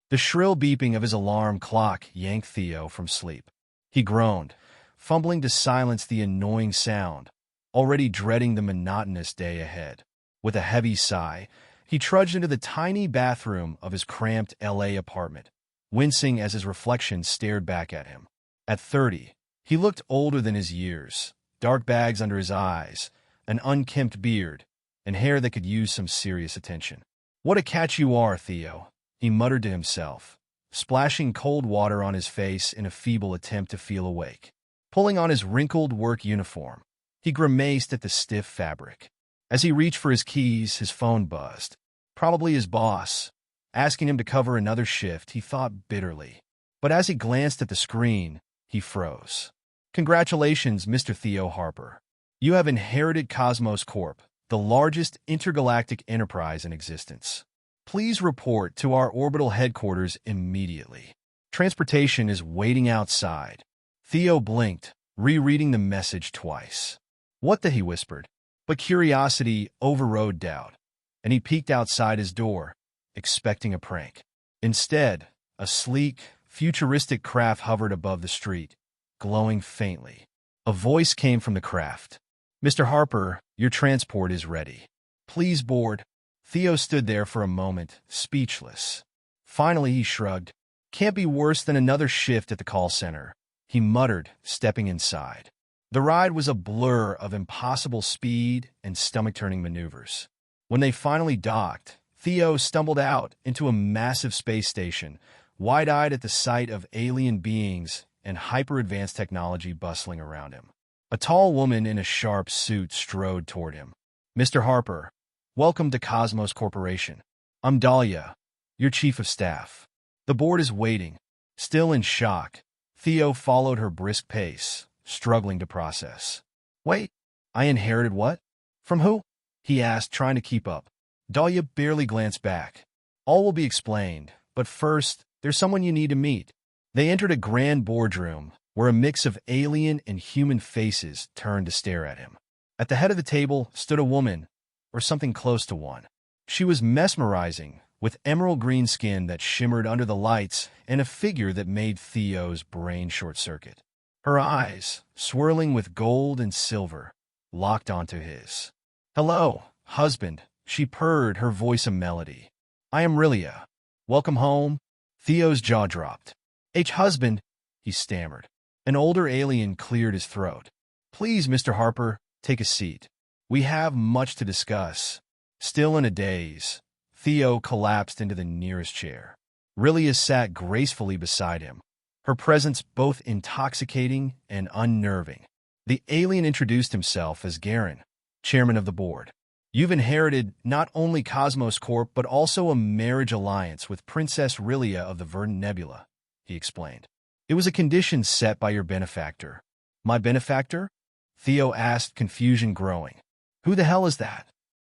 The shrill beeping of his alarm clock yanked Theo from sleep. He groaned, fumbling to silence the annoying sound, already dreading the monotonous day ahead. With a heavy sigh, he trudged into the tiny bathroom of his cramped LA apartment, wincing as his reflection stared back at him. At 30, he looked older than his years, dark bags under his eyes, an unkempt beard, and hair that could use some serious attention. "What a catch you are, Theo," he muttered to himself, splashing cold water on his face in a feeble attempt to feel awake. Pulling on his wrinkled work uniform, he grimaced at the stiff fabric. As he reached for his keys, his phone buzzed. Probably his boss, asking him to cover another shift, he thought bitterly. But as he glanced at the screen, he froze. "Congratulations, Mr. Theo Harper. You have inherited Cosmos Corp, the largest intergalactic enterprise in existence. Please report to our orbital headquarters immediately. Transportation is waiting outside." Theo blinked, rereading the message twice. "What the?" he whispered. But curiosity overrode doubt, and he peeked outside his door, expecting a prank. Instead, a sleek, futuristic craft hovered above the street, glowing faintly. A voice came from the craft. "Mr. Harper, your transport is ready. Please board." Theo stood there for a moment, speechless. Finally, he shrugged. "Can't be worse than another shift at the call center," he muttered, stepping inside. The ride was a blur of impossible speed and stomach-turning maneuvers. When they finally docked, Theo stumbled out into a massive space station, wide-eyed at the sight of alien beings and hyper-advanced technology bustling around him. A tall woman in a sharp suit strode toward him. "Mr. Harper, welcome to Cosmos Corporation. I'm Dahlia, your chief of staff. The board is waiting." Still in shock, Theo followed her brisk pace, struggling to process. "Wait, I inherited what? From who?" he asked, trying to keep up. Dahlia barely glanced back. "All will be explained, but first, there's someone you need to meet." They entered a grand boardroom, where a mix of alien and human faces turned to stare at him. At the head of the table stood a woman, or something close to one. She was mesmerizing, with emerald green skin that shimmered under the lights and a figure that made Theo's brain short-circuit. Her eyes, swirling with gold and silver, locked onto his. "Hello, husband," she purred, her voice a melody. "I am Rylia. Welcome home." Theo's jaw dropped. Husband," he stammered. An older alien cleared his throat. "Please, Mr. Harper, take a seat. We have much to discuss." Still in a daze, Theo collapsed into the nearest chair. Rylia sat gracefully beside him, her presence both intoxicating and unnerving. The alien introduced himself as Garen, chairman of the board. "You've inherited not only Cosmos Corp, but also a marriage alliance with Princess Rylia of the Verdant Nebula," he explained. "It was a condition set by your benefactor." "My benefactor?" Theo asked, confusion growing. "Who the hell is that?"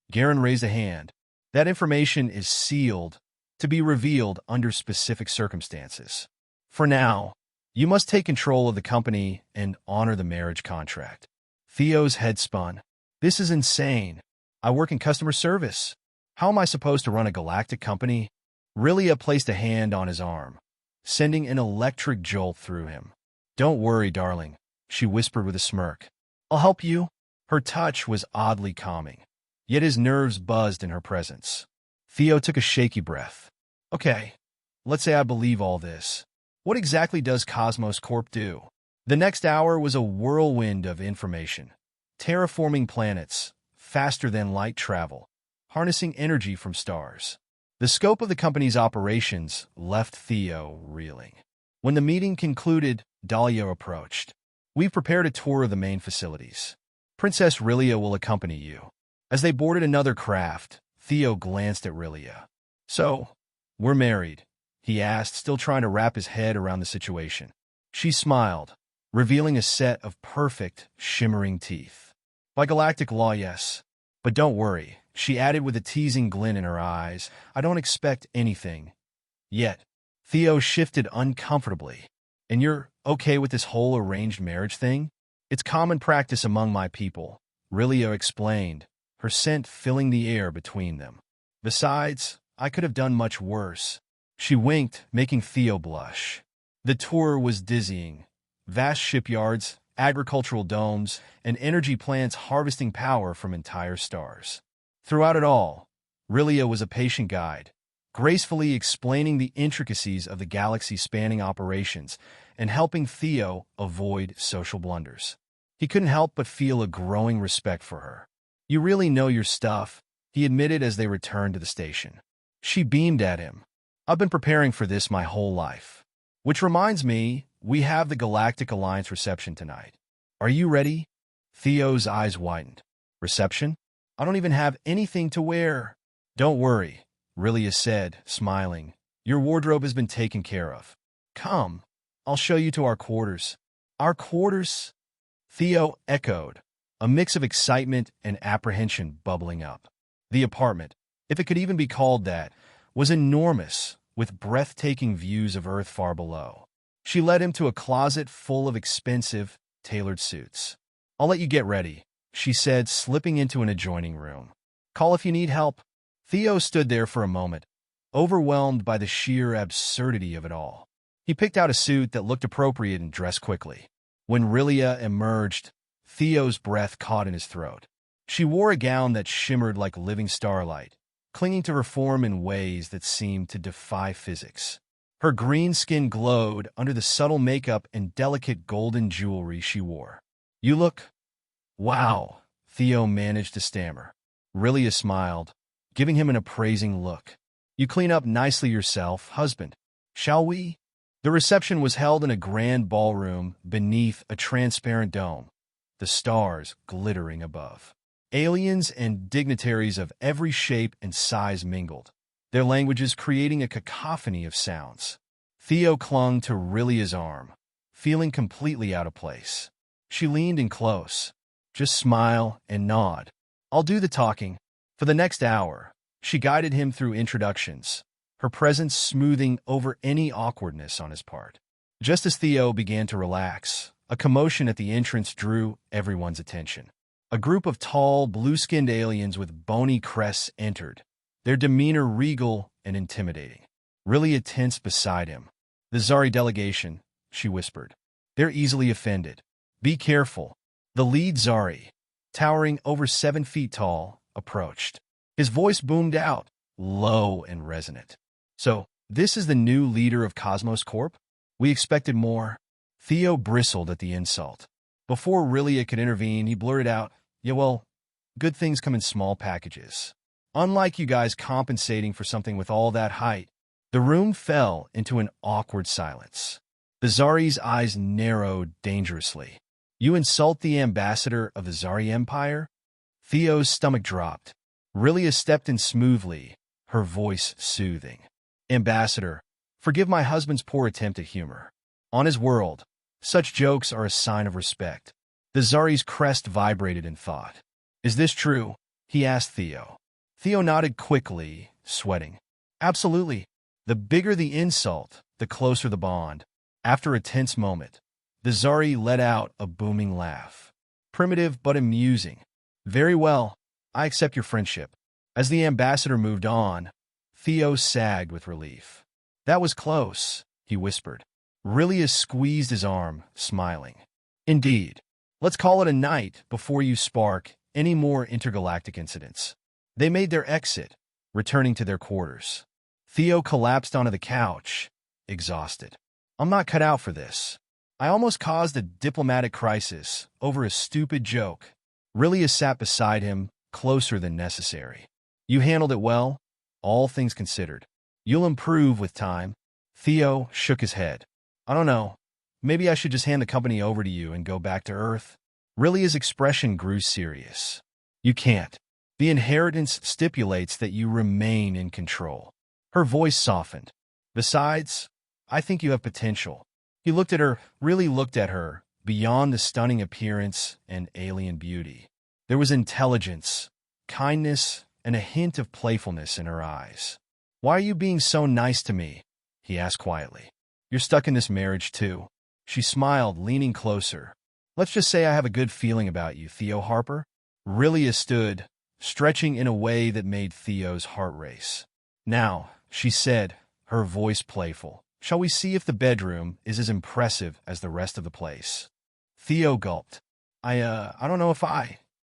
Garen raised a hand. "That information is sealed, to be revealed under specific circumstances. For now, you must take control of the company and honor the marriage contract." Theo's head spun. "This is insane. I work in customer service. How am I supposed to run a galactic company?" Rylia placed a hand on his arm, sending an electric jolt through him. "Don't worry, darling," she whispered with a smirk. "I'll help you." Her touch was oddly calming, yet his nerves buzzed in her presence. Theo took a shaky breath. "Okay, let's say I believe all this. What exactly does Cosmos Corp do?" The next hour was a whirlwind of information. Terraforming planets, faster than light travel, harnessing energy from stars. The scope of the company's operations left Theo reeling. When the meeting concluded, Dahlia approached. "We've prepared a tour of the main facilities. Princess Rylia will accompany you." As they boarded another craft, Theo glanced at Rylia. "So, we're married?" he asked, still trying to wrap his head around the situation. She smiled, revealing a set of perfect, shimmering teeth. "By galactic law, yes. But don't worry," she added with a teasing glint in her eyes. "I don't expect anything. Yet." Theo shifted uncomfortably. "And you're okay with this whole arranged marriage thing?" "It's common practice among my people," Rylia explained, her scent filling the air between them. "Besides, I could have done much worse." She winked, making Theo blush. The tour was dizzying. Vast shipyards, agricultural domes, and energy plants harvesting power from entire stars. Throughout it all, Rylia was a patient guide, gracefully explaining the intricacies of the galaxy-spanning operations and helping Theo avoid social blunders. He couldn't help but feel a growing respect for her. "You really know your stuff," he admitted as they returned to the station. She beamed at him. "I've been preparing for this my whole life. Which reminds me, we have the Galactic Alliance reception tonight. Are you ready?" Theo's eyes widened. "Reception? I don't even have anything to wear." "Don't worry," Rylia said, smiling. "Your wardrobe has been taken care of. Come, I'll show you to our quarters." "Our quarters?" Theo echoed, a mix of excitement and apprehension bubbling up. The apartment, if it could even be called that, was enormous, with breathtaking views of Earth far below. She led him to a closet full of expensive, tailored suits. "I'll let you get ready," she said, slipping into an adjoining room. "Call if you need help." Theo stood there for a moment, overwhelmed by the sheer absurdity of it all. He picked out a suit that looked appropriate and dressed quickly. When Rylia emerged, Theo's breath caught in his throat. She wore a gown that shimmered like living starlight, clinging to her form in ways that seemed to defy physics. Her green skin glowed under the subtle makeup and delicate golden jewelry she wore. "You look... wow," Theo managed to stammer. Rylia smiled, giving him an appraising look. "You clean up nicely yourself, husband. Shall we?" The reception was held in a grand ballroom beneath a transparent dome, the stars glittering above. Aliens and dignitaries of every shape and size mingled, their languages creating a cacophony of sounds. Theo clung to Rylia's arm, feeling completely out of place. She leaned in close. "Just smile and nod. I'll do the talking." For the next hour, she guided him through introductions, her presence smoothing over any awkwardness on his part. Just as Theo began to relax, a commotion at the entrance drew everyone's attention. A group of tall, blue-skinned aliens with bony crests entered, their demeanor regal and intimidating. Rylia tensed beside him. "The Zari delegation," she whispered. "They're easily offended. Be careful." The lead Zari, towering over 7 feet tall, approached. His voice boomed out, low and resonant. "So, this is the new leader of Cosmos Corp? We expected more." Theo bristled at the insult. Before Rylia could intervene, he blurted out, "Yeah, well, good things come in small packages. Unlike you guys compensating for something with all that height." The room fell into an awkward silence. The Zari's eyes narrowed dangerously. "You insult the ambassador of the Zari Empire?" Theo's stomach dropped. Rylia stepped in smoothly, her voice soothing. "Ambassador, forgive my husband's poor attempt at humor. On his world, such jokes are a sign of respect." The Zari's crest vibrated in thought. "Is this true?" he asked Theo. Theo nodded quickly, sweating. "Absolutely. The bigger the insult, the closer the bond." After a tense moment, the Zari let out a booming laugh. Primitive but amusing. "Very well, I accept your friendship." As the ambassador moved on, Theo sagged with relief. "That was close," he whispered. Rylia squeezed his arm, smiling. "Indeed. Let's call it a night before you spark any more intergalactic incidents." They made their exit, returning to their quarters. Theo collapsed onto the couch, exhausted. "I'm not cut out for this. I almost caused a diplomatic crisis over a stupid joke." Rylia sat beside him, closer than necessary. "You handled it well, all things considered. You'll improve with time." Theo shook his head. "I don't know. Maybe I should just hand the company over to you and go back to Earth." Rylia's expression grew serious. "You can't. The inheritance stipulates that you remain in control." Her voice softened. "Besides, I think you have potential." He looked at her, really looked at her, beyond the stunning appearance and alien beauty. There was intelligence, kindness, and a hint of playfulness in her eyes. "Why are you being so nice to me?" he asked quietly. "You're stuck in this marriage, too." She smiled, leaning closer. "Let's just say I have a good feeling about you, Theo Harper." Rylia stood, stretching in a way that made Theo's heart race. "Now," she said, her voice playful. "Shall we see if the bedroom is as impressive as the rest of the place?" Theo gulped. I don't know if I...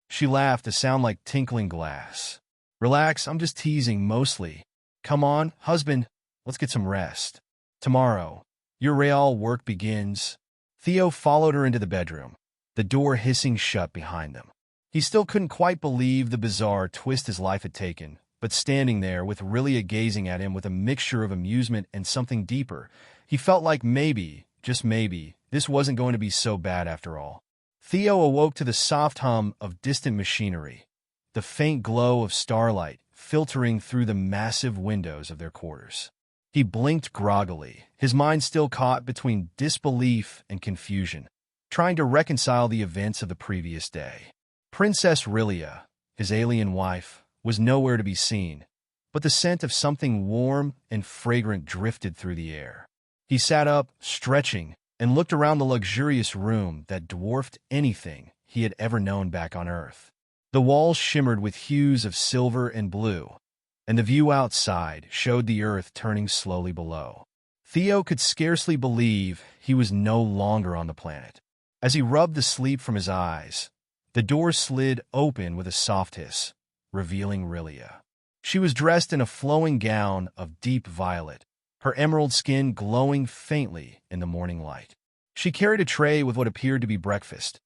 She laughed, a sound like tinkling glass. "Relax, I'm just teasing, mostly. Come on, husband, let's get some rest. Tomorrow, your real work begins." Theo followed her into the bedroom, the door hissing shut behind them. He still couldn't quite believe the bizarre twist his life had taken, but standing there with Rylia gazing at him with a mixture of amusement and something deeper, he felt like maybe, just maybe, this wasn't going to be so bad after all. Theo awoke to the soft hum of distant machinery, the faint glow of starlight filtering through the massive windows of their quarters. He blinked groggily, his mind still caught between disbelief and confusion, trying to reconcile the events of the previous day. Princess Rylia, his alien wife, was nowhere to be seen, but the scent of something warm and fragrant drifted through the air. He sat up, stretching, and looked around the luxurious room that dwarfed anything he had ever known back on Earth. The walls shimmered with hues of silver and blue, and the view outside showed the Earth turning slowly below. Theo could scarcely believe he was no longer on the planet. As he rubbed the sleep from his eyes, the door slid open with a soft hiss, revealing Rylia. She was dressed in a flowing gown of deep violet, her emerald skin glowing faintly in the morning light. She carried a tray with what appeared to be breakfast,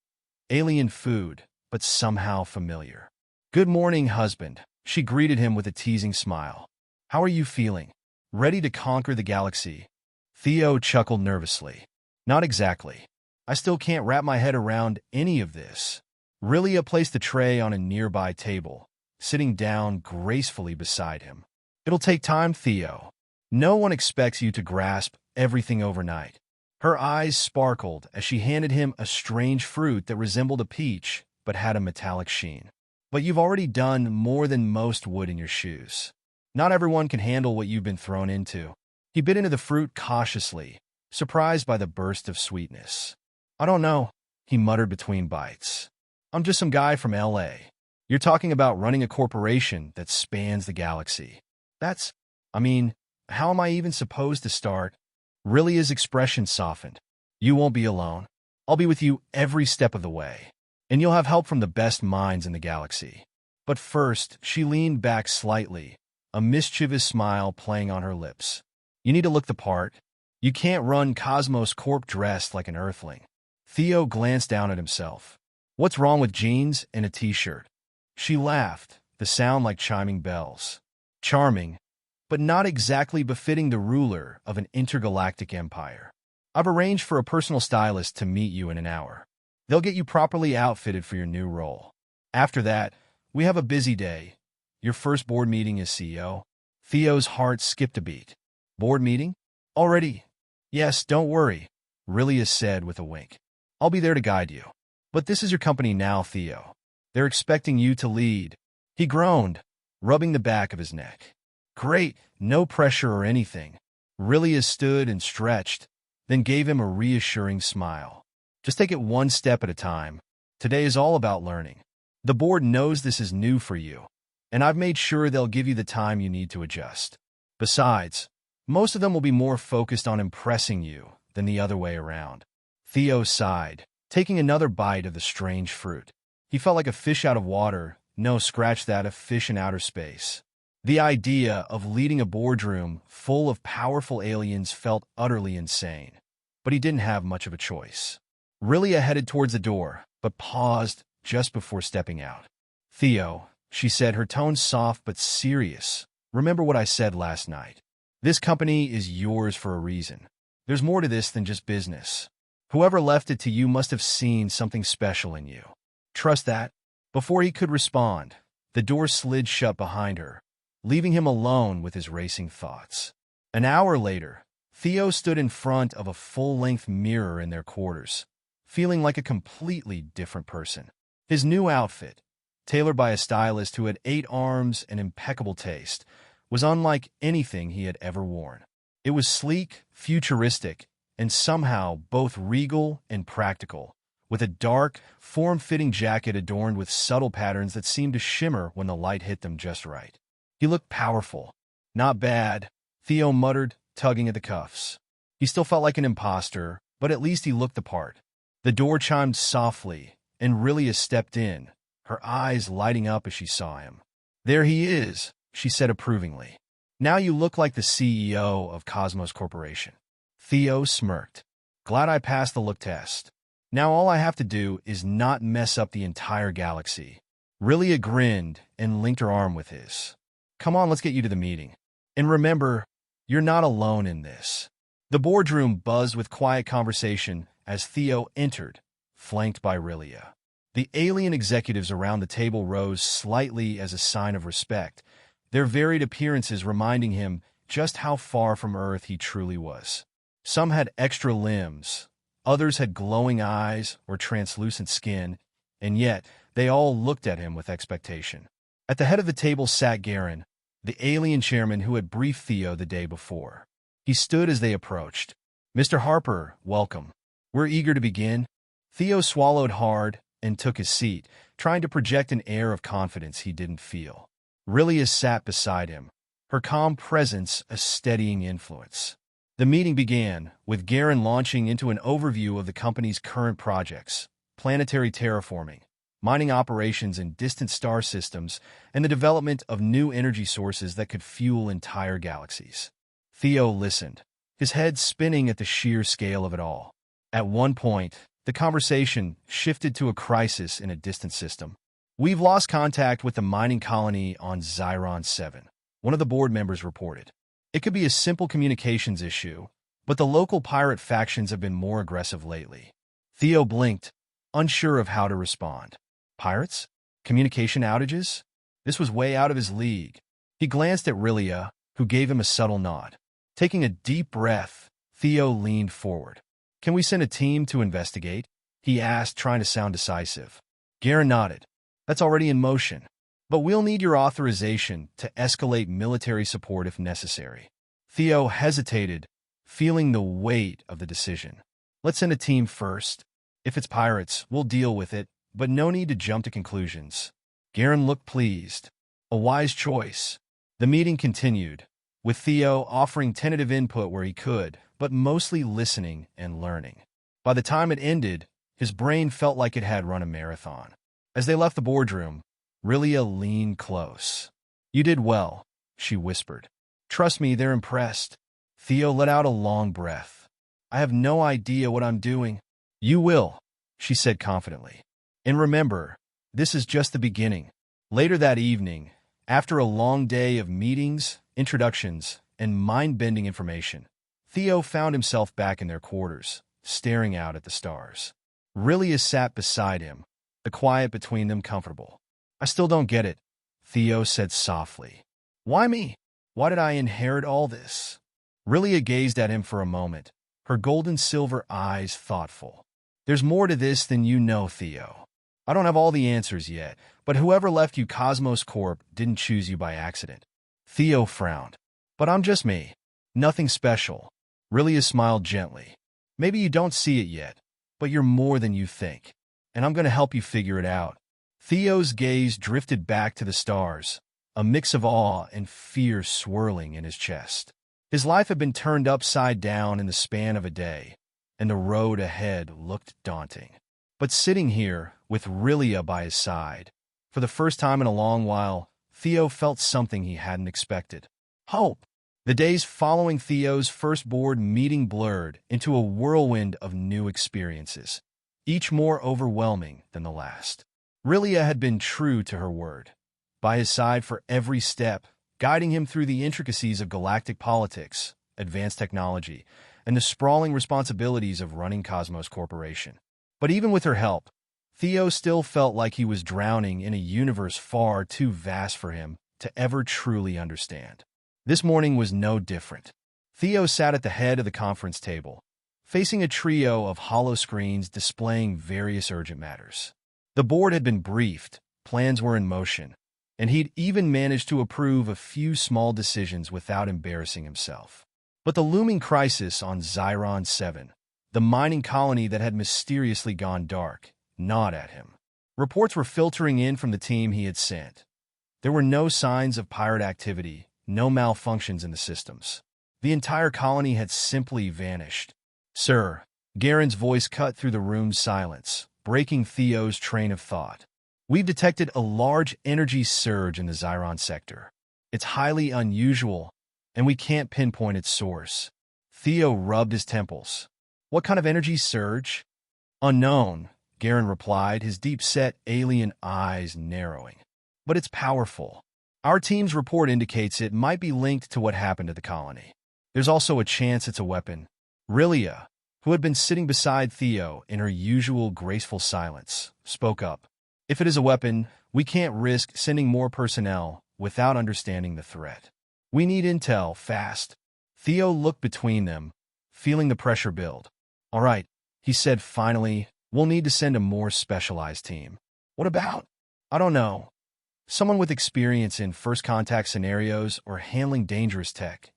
alien food, but somehow familiar. "Good morning, husband," she greeted him with a teasing smile. "How are you feeling? Ready to conquer the galaxy?" Theo chuckled nervously. "Not exactly. I still can't wrap my head around any of this." Rylia placed the tray on a nearby table, sitting down gracefully beside him. "It'll take time, Theo. No one expects you to grasp everything overnight." Her eyes sparkled as she handed him a strange fruit that resembled a peach but had a metallic sheen. "But you've already done more than most would in your shoes. Not everyone can handle what you've been thrown into." He bit into the fruit cautiously, surprised by the burst of sweetness. "I don't know," he muttered between bites. "I'm just some guy from L.A. You're talking about running a corporation that spans the galaxy. How am I even supposed to start?" Rylia's expression softened. "You won't be alone. I'll be with you every step of the way, and you'll have help from the best minds in the galaxy." But first, she leaned back slightly, a mischievous smile playing on her lips. "You need to look the part. You can't run Cosmos Corp dressed like an Earthling." Theo glanced down at himself. "What's wrong with jeans and a t-shirt?" She laughed, the sound like chiming bells. "Charming, but not exactly befitting the ruler of an intergalactic empire. I've arranged for a personal stylist to meet you in an hour. They'll get you properly outfitted for your new role. After that, we have a busy day. Your first board meeting as CEO." Theo's heart skipped a beat. "Board meeting? Already?" "Yes, don't worry," Rylia said with a wink. "I'll be there to guide you. But this is your company now, Theo. They're expecting you to lead." He groaned, rubbing the back of his neck. "Great, no pressure or anything." Rylia stood and stretched, then gave him a reassuring smile. "Just take it one step at a time. Today is all about learning. The board knows this is new for you, and I've made sure they'll give you the time you need to adjust. Besides, most of them will be more focused on impressing you than the other way around." Theo sighed, taking another bite of the strange fruit. He felt like a fish out of water. No, scratch that, a fish in outer space. The idea of leading a boardroom full of powerful aliens felt utterly insane, but he didn't have much of a choice. Rylia headed towards the door, but paused just before stepping out. "Theo," she said, her tone soft but serious, "remember what I said last night. This company is yours for a reason. There's more to this than just business. Whoever left it to you must have seen something special in you. Trust that." Before he could respond, the door slid shut behind her, leaving him alone with his racing thoughts. An hour later, Theo stood in front of a full-length mirror in their quarters, feeling like a completely different person. His new outfit, tailored by a stylist who had 8 arms and impeccable taste, was unlike anything he had ever worn. It was sleek, futuristic, and somehow both regal and practical, with a dark, form-fitting jacket adorned with subtle patterns that seemed to shimmer when the light hit them just right. He looked powerful. "Not bad," Theo muttered, tugging at the cuffs. He still felt like an imposter, but at least he looked the part. The door chimed softly, and Rylia stepped in, her eyes lighting up as she saw him. "There he is," she said approvingly. "Now you look like the CEO of Cosmos Corporation." Theo smirked. "Glad I passed the look test. Now all I have to do is not mess up the entire galaxy." Rylia grinned and linked her arm with his. "Come on, let's get you to the meeting. And remember, you're not alone in this." The boardroom buzzed with quiet conversation as Theo entered, flanked by Rylia. The alien executives around the table rose slightly as a sign of respect, their varied appearances reminding him just how far from Earth he truly was. Some had extra limbs, others had glowing eyes or translucent skin, and yet they all looked at him with expectation. At the head of the table sat Garen, the alien chairman who had briefed Theo the day before. He stood as they approached. "Mr. Harper, welcome. We're eager to begin." Theo swallowed hard and took his seat, trying to project an air of confidence he didn't feel. Rylia sat beside him, her calm presence a steadying influence. The meeting began, with Garen launching into an overview of the company's current projects, planetary terraforming, mining operations in distant star systems, and the development of new energy sources that could fuel entire galaxies. Theo listened, his head spinning at the sheer scale of it all. At one point, the conversation shifted to a crisis in a distant system. "We've lost contact with the mining colony on Xiron 7, one of the board members reported. "It could be a simple communications issue, but the local pirate factions have been more aggressive lately." Theo blinked, unsure of how to respond. Pirates? Communication outages? This was way out of his league. He glanced at Rylia, who gave him a subtle nod. Taking a deep breath, Theo leaned forward. "Can we send a team to investigate?" he asked, trying to sound decisive. Garen nodded. "That's already in motion. But we'll need your authorization to escalate military support if necessary." Theo hesitated, feeling the weight of the decision. "Let's send a team first. If it's pirates, we'll deal with it, but no need to jump to conclusions." Garen looked pleased. A wise choice. The meeting continued, with Theo offering tentative input where he could, but mostly listening and learning. By the time it ended, his brain felt like it had run a marathon. As they left the boardroom, Rylia leaned close. "You did well," she whispered. "Trust me, they're impressed." Theo let out a long breath. "I have no idea what I'm doing." "You will," she said confidently. "And remember, this is just the beginning." Later that evening, after a long day of meetings, introductions, and mind-bending information, Theo found himself back in their quarters, staring out at the stars. Rylia sat beside him, the quiet between them comfortable. "I still don't get it," Theo said softly. "Why me? Why did I inherit all this?" Rylia gazed at him for a moment, her golden-silver eyes thoughtful. "There's more to this than you know, Theo. I don't have all the answers yet, but whoever left you Cosmos Corp didn't choose you by accident." Theo frowned. "But I'm just me. Nothing special." Rylia smiled gently. "Maybe you don't see it yet, but you're more than you think, and I'm going to help you figure it out." Theo's gaze drifted back to the stars, a mix of awe and fear swirling in his chest. His life had been turned upside down in the span of a day, and the road ahead looked daunting. But sitting here, with Rylia by his side, for the first time in a long while, Theo felt something he hadn't expected. Hope. The days following Theo's first board meeting blurred into a whirlwind of new experiences, each more overwhelming than the last. Rylia had been true to her word, by his side for every step, guiding him through the intricacies of galactic politics, advanced technology, and the sprawling responsibilities of running Cosmos Corporation. But even with her help, Theo still felt like he was drowning in a universe far too vast for him to ever truly understand. This morning was no different. Theo sat at the head of the conference table, facing a trio of hollow screens displaying various urgent matters. The board had been briefed, plans were in motion, and he'd even managed to approve a few small decisions without embarrassing himself. But the looming crisis on Xiron 7, the mining colony that had mysteriously gone dark, gnawed at him. Reports were filtering in from the team he had sent. There were no signs of pirate activity, no malfunctions in the systems. The entire colony had simply vanished. "Sir," Garen's voice cut through the room's silence, breaking Theo's train of thought. "We've detected a large energy surge in the Xiron sector. It's highly unusual, and we can't pinpoint its source." Theo rubbed his temples. "What kind of energy surge?" "Unknown," Garen replied, his deep-set alien eyes narrowing. "But it's powerful. Our team's report indicates it might be linked to what happened to the colony. There's also a chance it's a weapon." Rylia, who had been sitting beside Theo in her usual graceful silence, spoke up. "If it is a weapon, we can't risk sending more personnel without understanding the threat. We need intel, fast." Theo looked between them, feeling the pressure build. "All right," he said finally, "we'll need to send a more specialized team." "What about?" "I don't know. Someone with experience in first contact scenarios or handling dangerous tech."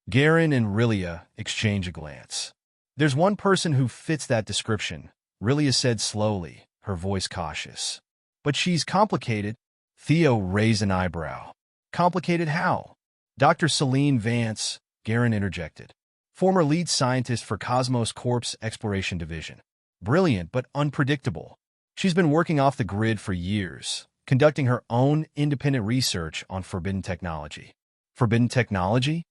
Garen and Rylia exchanged a glance. "There's one person who fits that description," Rylia said slowly, her voice cautious. "But she's complicated." Theo raised an eyebrow. "Complicated how?" "Dr. Selene Vance," Garen interjected. "Former lead scientist for Cosmos Corp's exploration division. Brilliant but unpredictable. She's been working off the grid for years, conducting her own independent research on forbidden technology." "Forbidden technology?"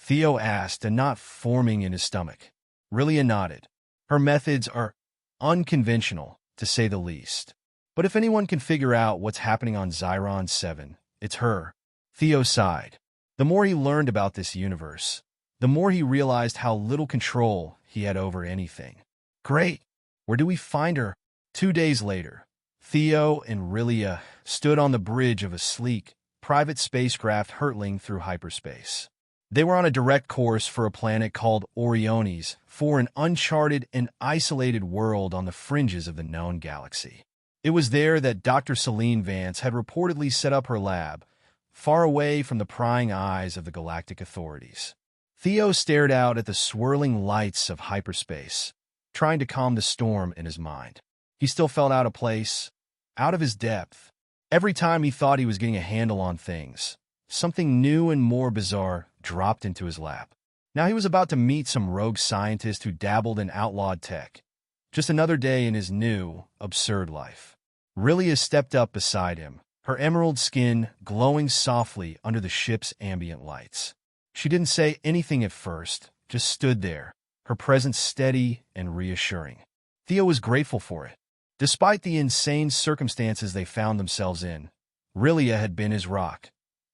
Theo asked, a knot forming in his stomach. Rylia nodded. "Her methods are unconventional, to say the least. But if anyone can figure out what's happening on Xiron 7, it's her." Theo sighed. The more he learned about this universe, the more he realized how little control he had over anything. "Great. Where do we find her?" 2 days later, Theo and Rylia stood on the bridge of a sleek, private spacecraft hurtling through hyperspace. They were on a direct course for a planet called Oriones, for an uncharted and isolated world on the fringes of the known galaxy. It was there that Dr. Selene Vance had reportedly set up her lab, far away from the prying eyes of the galactic authorities. Theo stared out at the swirling lights of hyperspace, trying to calm the storm in his mind. He still felt out of place, out of his depth. Every time he thought he was getting a handle on things, something new and more bizarre dropped into his lap. Now he was about to meet some rogue scientist who dabbled in outlawed tech. Just another day in his new, absurd life. Rylia stepped up beside him, her emerald skin glowing softly under the ship's ambient lights. She didn't say anything at first, just stood there, her presence steady and reassuring. Theo was grateful for it. Despite the insane circumstances they found themselves in, Rylia had been his rock,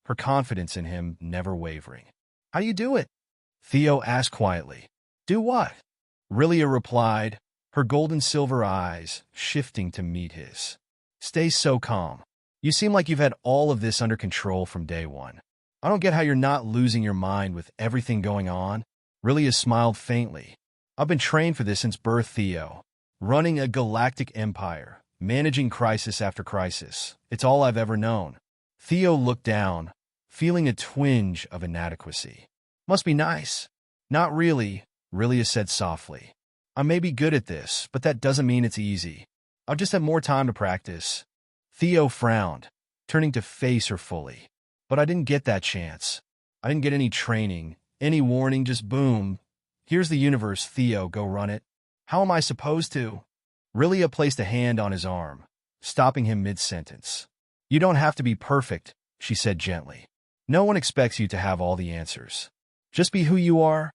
her confidence in him never wavering. "How do you do it?" Theo asked quietly. "Do what?" Rylia replied, her golden-silver eyes shifting to meet his. "Stay so calm. You seem like you've had all of this under control from day one. I don't get how you're not losing your mind with everything going on." Rylia smiled faintly. "I've been trained for this since birth, Theo. Running a galactic empire, managing crisis after crisis. It's all I've ever known." Theo looked down, feeling a twinge of inadequacy. "Must be nice." "Not really," Rylia said softly. "I may be good at this, but that doesn't mean it's easy. I'll just have more time to practice." Theo frowned, turning to face her fully. "But I didn't get that chance. I didn't get any training, any warning, just boom. Here's the universe, Theo, go run it. How am I supposed to?" Rylia placed a hand on his arm, stopping him mid-sentence. "You don't have to be perfect," she said gently. "No one expects you to have all the answers. Just be who you are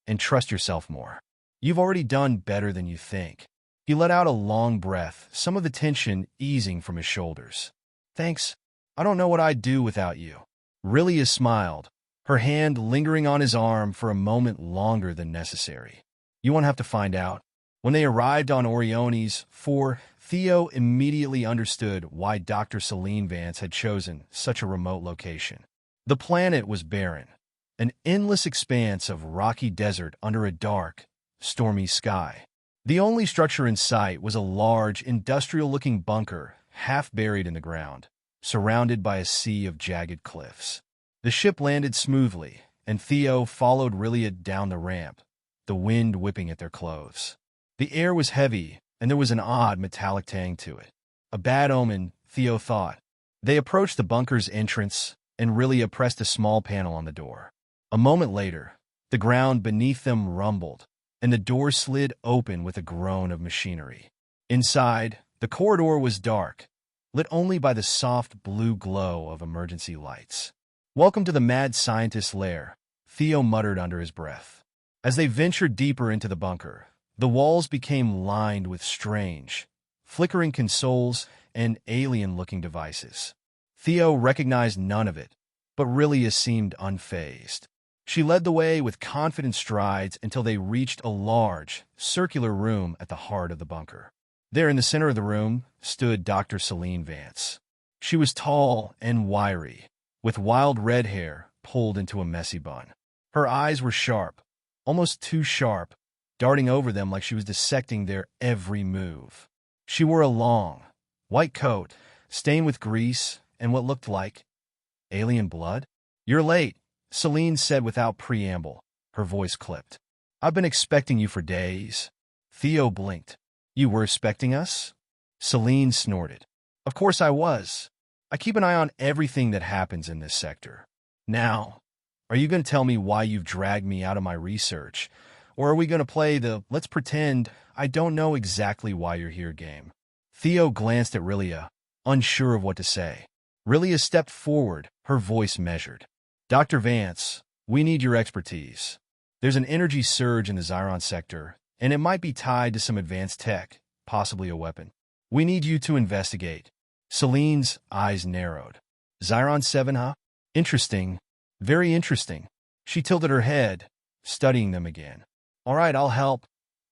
and trust yourself more. You've already done better than you think." He let out a long breath, some of the tension easing from his shoulders. "Thanks. I don't know what I'd do without you." Rylia smiled, her hand lingering on his arm for a moment longer than necessary. "You won't have to find out." When they arrived on Oriones 4, Theo immediately understood why Dr. Selene Vance had chosen such a remote location. The planet was barren, an endless expanse of rocky desert under a dark, stormy sky. The only structure in sight was a large, industrial-looking bunker half buried in the ground, surrounded by a sea of jagged cliffs. The ship landed smoothly, and Theo followed Rylia down the ramp, the wind whipping at their clothes. The air was heavy, and there was an odd metallic tang to it. A bad omen, Theo thought. They approached the bunker's entrance, and Rylia pressed a small panel on the door. A moment later, The ground beneath them rumbled, and the door slid open with a groan of machinery. Inside, the corridor was dark, lit only by the soft blue glow of emergency lights. "Welcome to the Mad Scientist Lair," Theo muttered under his breath. As they ventured deeper into the bunker, the walls became lined with strange, flickering consoles and alien-looking devices. Theo recognized none of it, but Rylia seemed unfazed. She led the way with confident strides until they reached a large, circular room at the heart of the bunker. There in the center of the room stood Dr. Selene Vance. She was tall and wiry, with wild red hair pulled into a messy bun. Her eyes were sharp, almost too sharp, darting over them like she was dissecting their every move. She wore a long, white coat, stained with grease and what looked like alien blood. "You're late," Selene said without preamble, her voice clipped. "I've been expecting you for days." Theo blinked. "You were expecting us?" Selene snorted. "Of course I was. I keep an eye on everything that happens in this sector. Now, are you going to tell me why you've dragged me out of my research? Or are we going to play the let's pretend I don't know exactly why you're here game?" Theo glanced at Rylia, unsure of what to say. Rylia stepped forward, her voice measured. "Dr. Vance, we need your expertise. There's an energy surge in the Xiron sector, and it might be tied to some advanced tech, possibly a weapon. We need you to investigate." Selene's eyes narrowed. "Xiron 7, huh? Interesting. Very interesting." She tilted her head, studying them again. "All right, I'll help,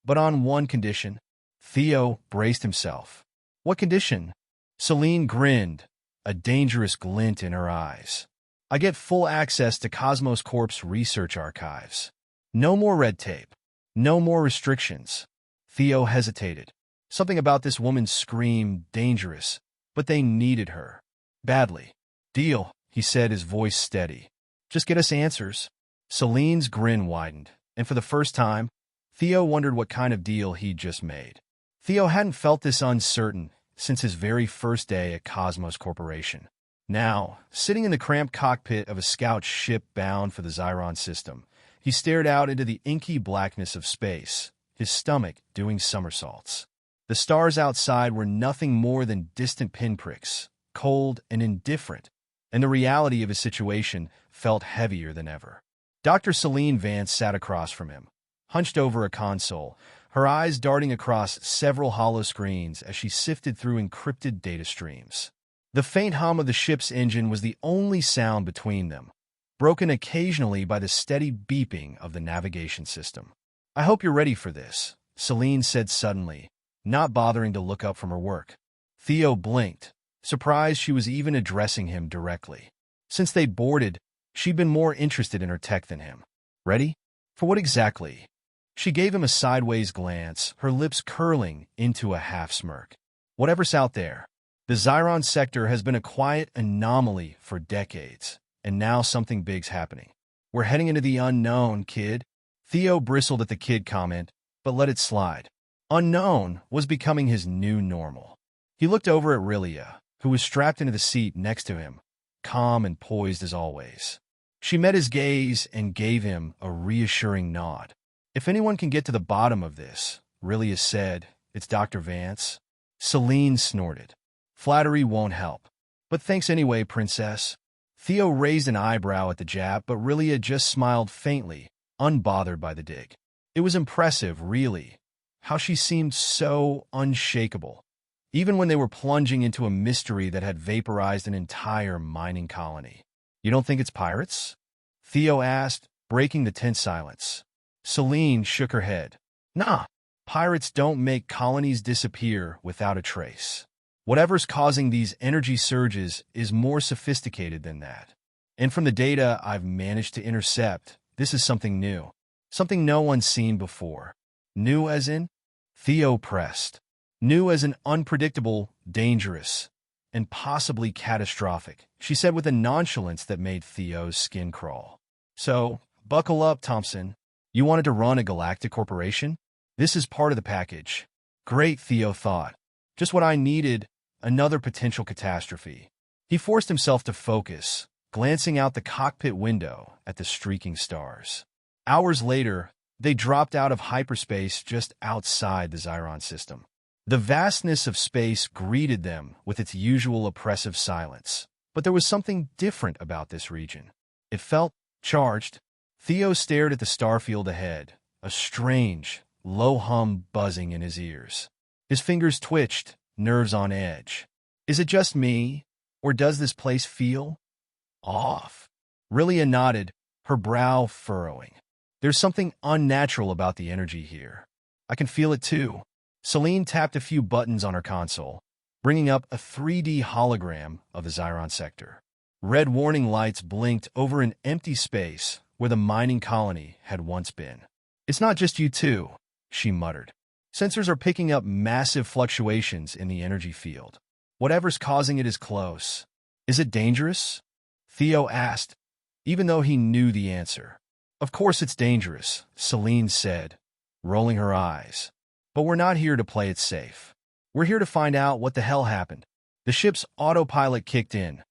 but on one condition." Theo braced himself. "What condition?" Selene grinned, a dangerous glint in her eyes. "I get full access to Cosmos Corp's research archives. No more red tape. No more restrictions." Theo hesitated. Something about this woman screamed dangerous, but they needed her. Badly. "Deal," he said, his voice steady. "Just get us answers." Selene's grin widened, and for the first time, Theo wondered what kind of deal he'd just made. Theo hadn't felt this uncertain since his very first day at Cosmos Corporation. Now, sitting in the cramped cockpit of a scout ship bound for the Xiron system, he stared out into the inky blackness of space, his stomach doing somersaults. The stars outside were nothing more than distant pinpricks, cold and indifferent, and the reality of his situation felt heavier than ever. Dr. Selene Vance sat across from him, hunched over a console, her eyes darting across several hollow screens as she sifted through encrypted data streams. The faint hum of the ship's engine was the only sound between them, broken occasionally by the steady beeping of the navigation system. "I hope you're ready for this," Selene said suddenly, not bothering to look up from her work. Theo blinked, surprised she was even addressing him directly. Since they boarded, she'd been more interested in her tech than him. "Ready? For what exactly?" She gave him a sideways glance, her lips curling into a half-smirk. "Whatever's out there. The Xiron sector has been a quiet anomaly for decades, and now something big's happening. We're heading into the unknown, kid." Theo bristled at the kid comment, but let it slide. Unknown was becoming his new normal. He looked over at Rylia, who was strapped into the seat next to him, calm and poised as always. She met his gaze and gave him a reassuring nod. "If anyone can get to the bottom of this," Rylia said, "it's Dr. Vance." Selene snorted. "Flattery won't help. But thanks anyway, princess." Theo raised an eyebrow at the jab, but Rylia just smiled faintly, unbothered by the dig. It was impressive, really, how she seemed so unshakable, even when they were plunging into a mystery that had vaporized an entire mining colony. "You don't think it's pirates?" Theo asked, breaking the tense silence. Selene shook her head. "Nah, pirates don't make colonies disappear without a trace. Whatever's causing these energy surges is more sophisticated than that. And from the data I've managed to intercept, this is something new. Something no one's seen before." "New as in?" Theo pressed. "New as in unpredictable, dangerous, and possibly catastrophic," she said with a nonchalance that made Theo's skin crawl. "So, buckle up, Thompson. You wanted to run a galactic corporation? This is part of the package." "Great," Theo thought. "Just what I needed, another potential catastrophe." He forced himself to focus, glancing out the cockpit window at the streaking stars. Hours later, they dropped out of hyperspace just outside the Xiron system. The vastness of space greeted them with its usual oppressive silence. But there was something different about this region. It felt charged. Theo stared at the starfield ahead, a strange, low hum buzzing in his ears. His fingers twitched, nerves on edge. Is it just me, or does this place feel off? Rylia nodded, her brow furrowing. There's something unnatural about the energy here. I can feel it too. Selene tapped a few buttons on her console, bringing up a 3D hologram of the Xiron sector. Red warning lights blinked over an empty space where the mining colony had once been. It's not just you two, she muttered. Sensors are picking up massive fluctuations in the energy field. Whatever's causing it is close. Is it dangerous? Theo asked, even though he knew the answer. Of course it's dangerous, Selene said, rolling her eyes. But we're not here to play it safe. We're here to find out what the hell happened. The ship's autopilot kicked in,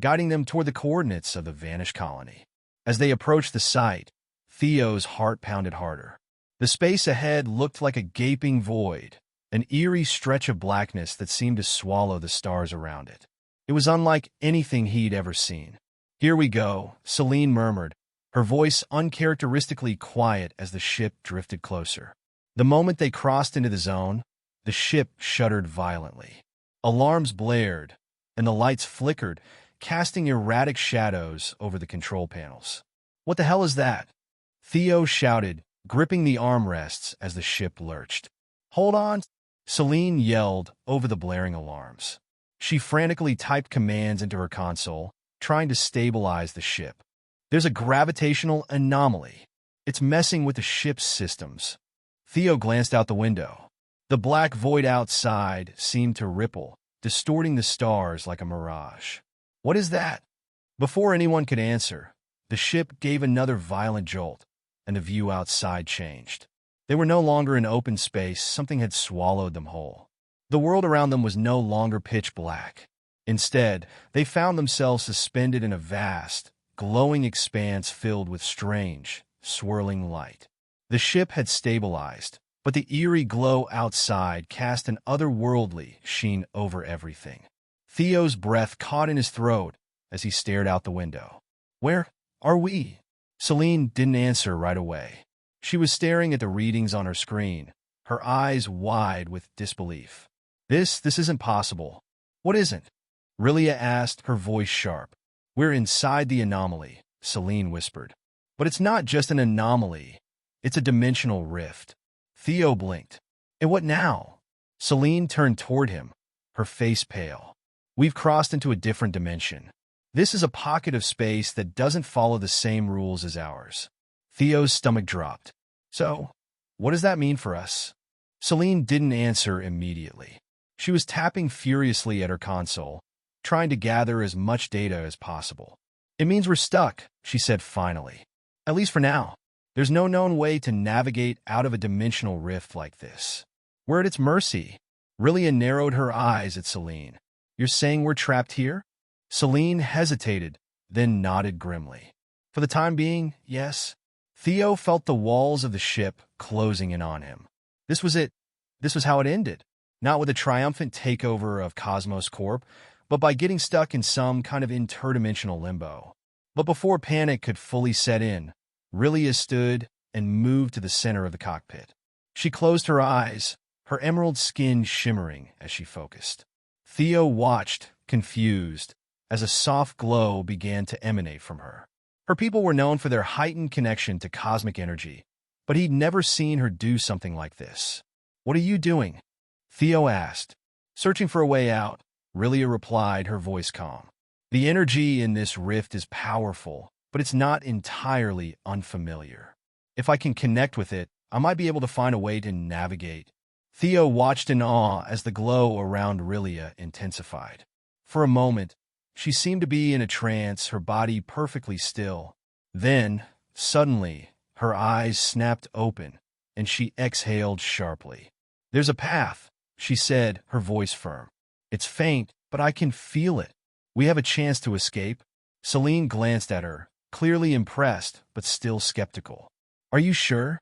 guiding them toward the coordinates of the vanished colony. As they approached the site, Theo's heart pounded harder. The space ahead looked like a gaping void, an eerie stretch of blackness that seemed to swallow the stars around it. It was unlike anything he'd ever seen. Here we go, Selene murmured, her voice uncharacteristically quiet as the ship drifted closer. The moment they crossed into the zone, the ship shuddered violently. Alarms blared, and the lights flickered, casting erratic shadows over the control panels. What the hell is that? Theo shouted, gripping the armrests as the ship lurched. Hold on, Selene yelled over the blaring alarms. She frantically typed commands into her console, trying to stabilize the ship. There's a gravitational anomaly. It's messing with the ship's systems. Theo glanced out the window. The black void outside seemed to ripple, distorting the stars like a mirage. What is that? Before anyone could answer, the ship gave another violent jolt, and the view outside changed. They were no longer in open space, something had swallowed them whole. The world around them was no longer pitch black. Instead, they found themselves suspended in a vast, glowing expanse filled with strange, swirling light. The ship had stabilized, but the eerie glow outside cast an otherworldly sheen over everything. Theo's breath caught in his throat as he stared out the window. Where are we? Selene didn't answer right away. She was staring at the readings on her screen, her eyes wide with disbelief. This isn't possible. What isn't? Rylia asked, her voice sharp. We're inside the anomaly, Selene whispered. But it's not just an anomaly. It's a dimensional rift. Theo blinked. And what now? Selene turned toward him, her face pale. We've crossed into a different dimension. This is a pocket of space that doesn't follow the same rules as ours. Theo's stomach dropped. So, what does that mean for us? Selene didn't answer immediately. She was tapping furiously at her console, trying to gather as much data as possible. It means we're stuck, she said finally. At least for now. There's no known way to navigate out of a dimensional rift like this. We're at its mercy. Rylia narrowed her eyes at Selene. You're saying we're trapped here? Selene hesitated, then nodded grimly. For the time being, yes. Theo felt the walls of the ship closing in on him. This was it. This was how it ended. Not with a triumphant takeover of Cosmos Corp, but by getting stuck in some kind of interdimensional limbo. But before panic could fully set in, Rylia stood and moved to the center of the cockpit. She closed her eyes, her emerald skin shimmering as she focused. Theo watched, confused, as a soft glow began to emanate from her. Her people were known for their heightened connection to cosmic energy, but he'd never seen her do something like this. What are you doing? Theo asked. Searching for a way out, Rylia replied, her voice calm. The energy in this rift is powerful, but it's not entirely unfamiliar. If I can connect with it, I might be able to find a way to navigate. Theo watched in awe as the glow around Rylia intensified. For a moment, she seemed to be in a trance, her body perfectly still. Then, suddenly, her eyes snapped open, and she exhaled sharply. There's a path, she said, her voice firm. It's faint, but I can feel it. We have a chance to escape. Selene glanced at her, clearly impressed, but still skeptical. Are you sure?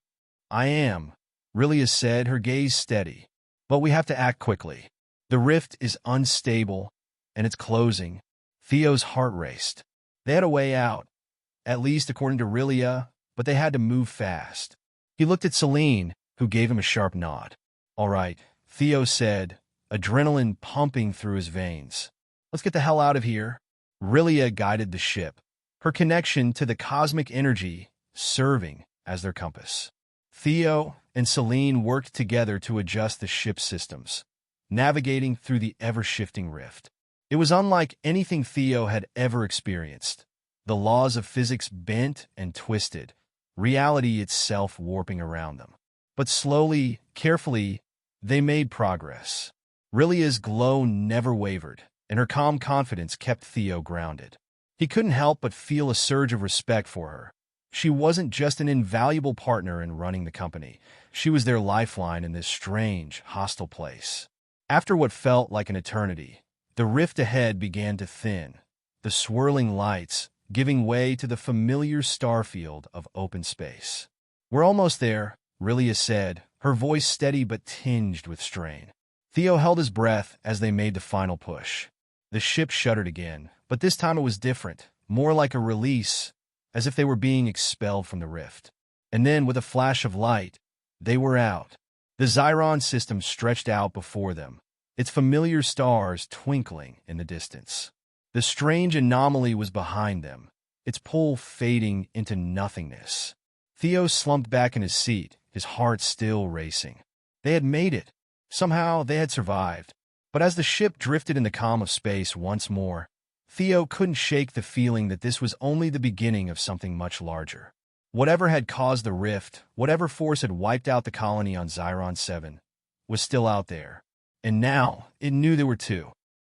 I am, Rylia said, her gaze steady. But we have to act quickly. The rift is unstable, and it's closing. Theo's heart raced. They had a way out, at least according to Rylia, but they had to move fast. He looked at Selene, who gave him a sharp nod. All right, Theo said, adrenaline pumping through his veins. Let's get the hell out of here. Rylia guided the ship, her connection to the cosmic energy serving as their compass. Theo and Selene worked together to adjust the ship's systems, navigating through the ever-shifting rift. It was unlike anything Theo had ever experienced. The laws of physics bent and twisted, reality itself warping around them. But slowly, carefully, they made progress. Rylia's glow never wavered, and her calm confidence kept Theo grounded. He couldn't help but feel a surge of respect for her. She wasn't just an invaluable partner in running the company. She was their lifeline in this strange, hostile place. After what felt like an eternity, the rift ahead began to thin, the swirling lights giving way to the familiar starfield of open space. We're almost there, Rylia said, her voice steady but tinged with strain. Theo held his breath as they made the final push. The ship shuddered again, but this time it was different, more like a release, as if they were being expelled from the rift. And then, with a flash of light, they were out. The Xiron system stretched out before them, its familiar stars twinkling in the distance. The strange anomaly was behind them, its pull fading into nothingness. Theo slumped back in his seat, his heart still racing. They had made it. Somehow they had survived. But as the ship drifted in the calm of space once more, Theo couldn't shake the feeling that this was only the beginning of something much larger. Whatever had caused the rift, whatever force had wiped out the colony on Xiron 7, was still out there. And now it knew there were two.